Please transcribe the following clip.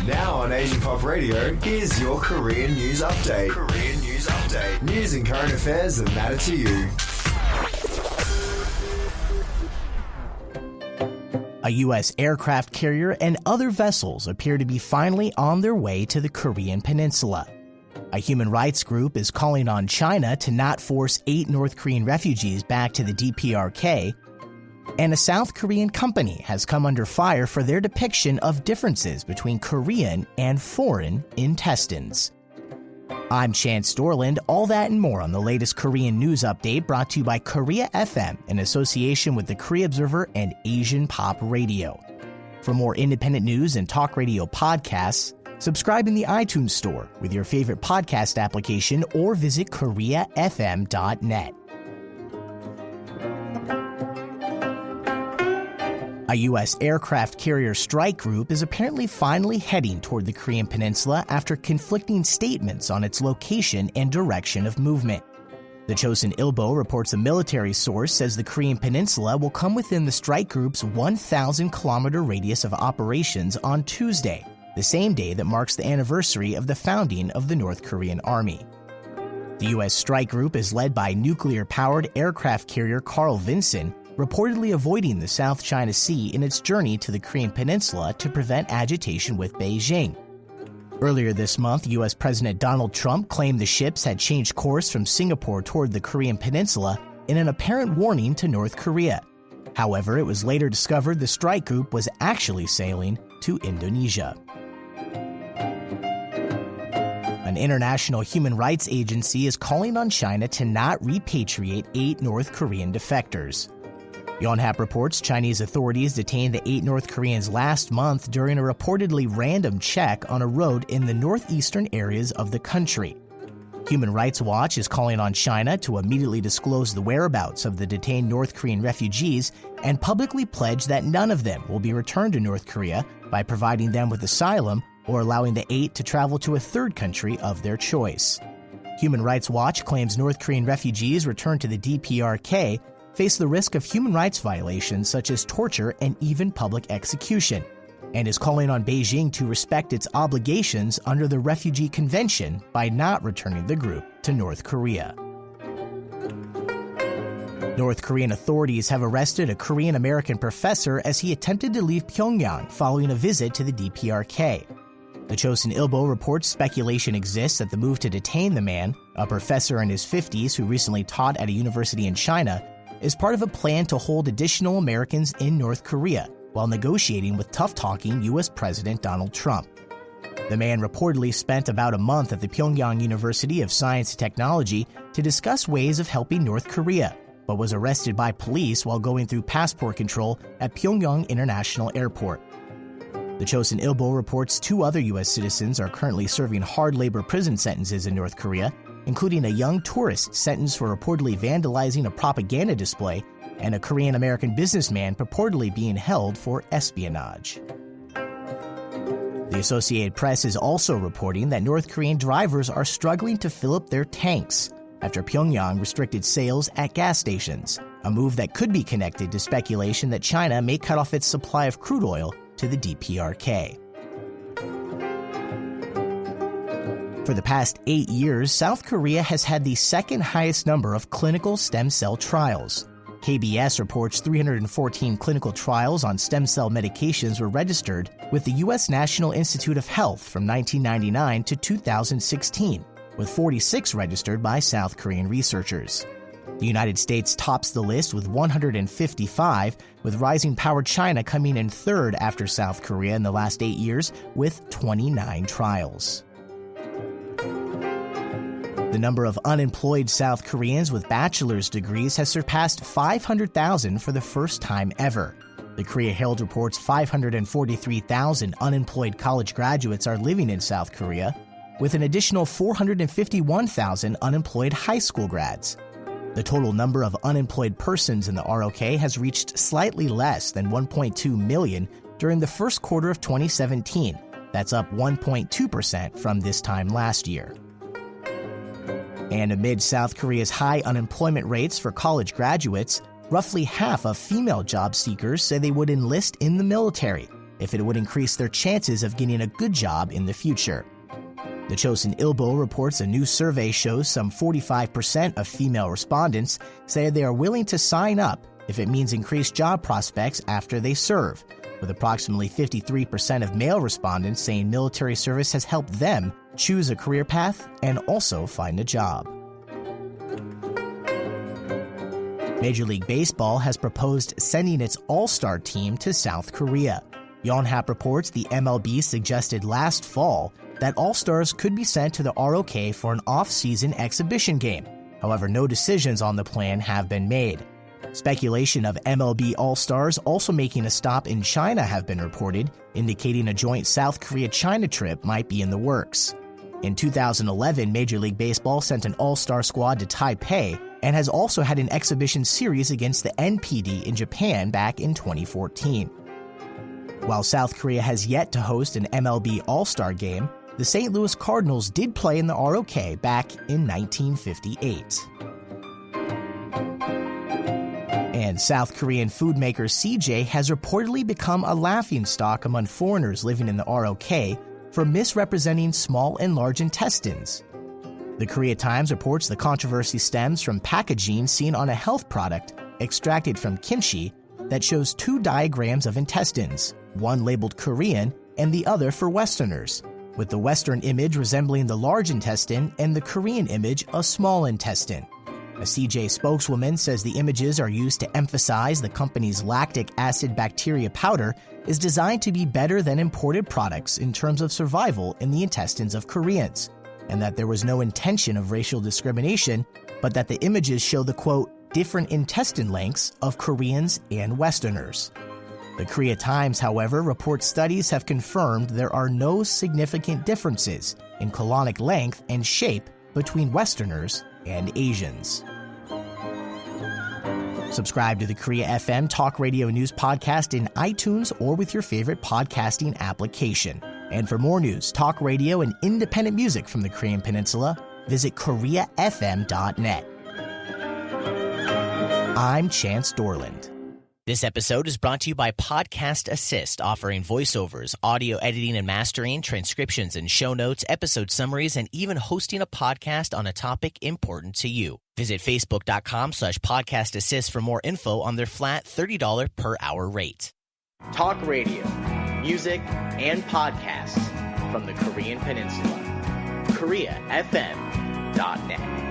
Now on Asian Pop Radio, here's your Korean News Update. Korean News Update. News and current affairs that matter to you. A U.S. aircraft carrier and other vessels appear to be finally on their way to the Korean Peninsula. A human rights group is calling on China to not force 8 North Korean refugees back to the DPRK, and a South Korean company has come under fire for their depiction of differences between Korean and foreign intestines. I'm Chance Dorland. All that and more on the latest Korean news update brought to you by Korea FM in association with the Korea Observer and Asian Pop Radio. For more independent news and talk radio podcasts, subscribe in the iTunes Store with your favorite podcast application or visit koreafm.net. A U.S. aircraft carrier strike group is apparently finally heading toward the Korean Peninsula after conflicting statements on its location and direction of movement. The Chosun Ilbo reports a military source says the Korean Peninsula will come within the strike group's 1,000-kilometer radius of operations on Tuesday, the same day that marks the anniversary of the founding of the North Korean Army. The U.S. strike group is led by nuclear-powered aircraft carrier Carl Vinson, reportedly avoiding the South China Sea in its journey to the Korean Peninsula to prevent agitation with Beijing. Earlier this month, U.S. President Donald Trump claimed the ships had changed course from Singapore toward the Korean Peninsula in an apparent warning to North Korea. However, it was later discovered the strike group was actually sailing to Indonesia. An international human rights agency is calling on China to not repatriate 8 North Korean defectors. Yonhap reports Chinese authorities detained the 8 North Koreans last month during a reportedly random check on a road in the northeastern areas of the country. Human Rights Watch is calling on China to immediately disclose the whereabouts of the detained North Korean refugees and publicly pledge that none of them will be returned to North Korea by providing them with asylum or allowing the 8 to travel to a third country of their choice. Human Rights Watch claims North Korean refugees returned to the DPRK face the risk of human rights violations such as torture and even public execution, and is calling on Beijing to respect its obligations under the Refugee Convention by not returning the group to North Korea. North Korean authorities have arrested a Korean-American professor as he attempted to leave Pyongyang following a visit to the DPRK. The Chosun Ilbo reports speculation exists that the move to detain the man, a professor in his 50s who recently taught at a university in China, is part of a plan to hold additional Americans in North Korea while negotiating with tough-talking U.S. President Donald Trump. The man reportedly spent about a month at the Pyongyang University of Science and Technology to discuss ways of helping North Korea, but was arrested by police while going through passport control at Pyongyang International Airport. The Chosun Ilbo reports 2 other U.S. citizens are currently serving hard labor prison sentences in North Korea, including a young tourist sentenced for reportedly vandalizing a propaganda display and a Korean-American businessman purportedly being held for espionage. The Associated Press is also reporting that North Korean drivers are struggling to fill up their tanks after Pyongyang restricted sales at gas stations, a move that could be connected to speculation that China may cut off its supply of crude oil to the DPRK. For the past 8 years, South Korea has had the second highest number of clinical stem cell trials. KBS reports 314 clinical trials on stem cell medications were registered with the U.S. National Institute of Health from 1999 to 2016, with 46 registered by South Korean researchers. The United States tops the list with 155, with rising power China coming in third after South Korea in the last 8 years with 29 trials. The number of unemployed South Koreans with bachelor's degrees has surpassed 500,000 for the first time ever. The Korea Herald reports 543,000 unemployed college graduates are living in South Korea, with an additional 451,000 unemployed high school grads. The total number of unemployed persons in the ROK has reached slightly less than 1.2 million during the first quarter of 2017. That's up 1.2% from this time last year. And amid South Korea's high unemployment rates for college graduates, roughly half of female job seekers say they would enlist in the military, if it would increase their chances of getting a good job in the future. The Chosun Ilbo reports a new survey shows some 45% of female respondents say they are willing to sign up if it means increased job prospects after they serve, with approximately 53% of male respondents saying military service has helped them choose a career path and also find a job. Major League Baseball has proposed sending its all-star team to South Korea. Yonhap reports the MLB suggested last fall that all-stars could be sent to the ROK for an off-season exhibition game. However, no decisions on the plan have been made. Speculation of MLB all-stars also making a stop in China have been reported, indicating a joint South Korea-China trip might be in the works. In 2011, Major League Baseball sent an all-star squad to Taipei and has also had an exhibition series against the NPD in Japan back in 2014. While South Korea has yet to host an MLB All-Star game, the St. Louis Cardinals did play in the ROK back in 1958. And South Korean food maker CJ has reportedly become a laughingstock among foreigners living in the ROK for misrepresenting small and large intestines. The Korea Times reports the controversy stems from packaging seen on a health product extracted from kimchi that shows two diagrams of intestines, one labeled Korean and the other for Westerners, with the Western image resembling the large intestine and the Korean image a small intestine. A CJ spokeswoman says the images are used to emphasize the company's lactic acid bacteria powder is designed to be better than imported products in terms of survival in the intestines of Koreans, and that there was no intention of racial discrimination, but that the images show the, quote, different intestine lengths of Koreans and Westerners. The Korea Times, however, reports studies have confirmed there are no significant differences in colonic length and shape between Westerners and Asians. Subscribe to the Korea FM Talk Radio News Podcast in iTunes or with your favorite podcasting application. And for more news, talk radio, and independent music from the Korean Peninsula, visit KoreaFM.net. I'm Chance Dorland. This episode is brought to you by Podcast Assist, offering voiceovers, audio editing and mastering, transcriptions and show notes, episode summaries, and even hosting a podcast on a topic important to you. Visit Facebook.com/Podcast Assist for more info on their flat $30 per hour rate. Talk radio, music, and podcasts from the Korean Peninsula. KoreaFM.net.